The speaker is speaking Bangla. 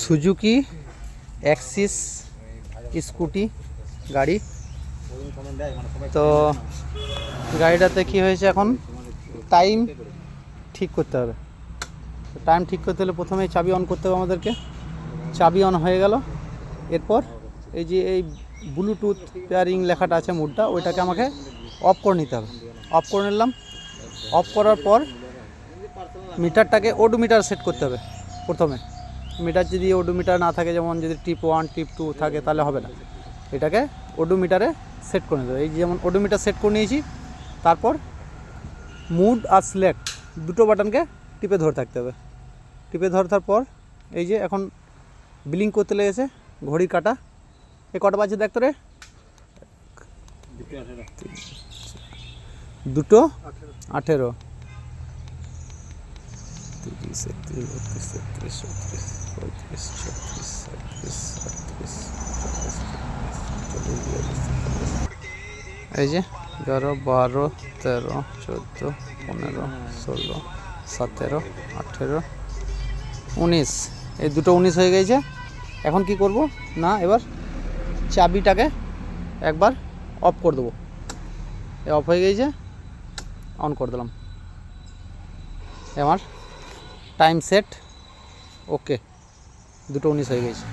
সুজুকি অ্যাক্সিস স্কুটি গাড়ি। তো গাড়িটাতে কি হয়েছে, এখন টাইম ঠিক করতে হবে। টাইম ঠিক করতে হলে প্রথমেই চাবি অন করতে হবে আমাদেরকে। চাবি অন হয়ে গেল, এরপর এই যে এই ব্লুটুথ পেয়ারিং লেখাটা আছে মুডটা, ওইটাকে আমাকে অফ করে নিতে হবে। অফ করে নিলাম। অফ করার পর মিটারটাকে ওডোমিটার সেট করতে হবে। প্রথমে মিটার যদি ওডোমিটার না থাকে, যেমন যদি টিপ 1 টিপ 2 থাকে তাহলে হবে না, এটাকে ওডোমিটারে সেট করে নিতে হবে। এই যেমন ওডোমিটার সেট করে নিয়েছি, তারপর মুড আর সিলেক্ট দুটো বাটনকে টিপে ধরে থাকতে হবে। টিপে ধরার পর এই যে এখন ব্লিঙ্ক করতে লেগেছে ঘড়ির কাঁটা। এই কটা বাজে দেখতো রে? 2:18। 30, 31, 32, 33, 34, 35, 36, 37, 38, এই যে 11, 12, 13, 14, 15, 16, 17, 18, 19। এই দুটো 19 হয়ে গেছে। এখন কি করব না, এবার চাবিটাকে একবার অফ করে দেবো। অফ হয়ে গেছে, অন করে দিলাম। আমার টাইম সেট ওকে, 2:19 হয়ে গেছে।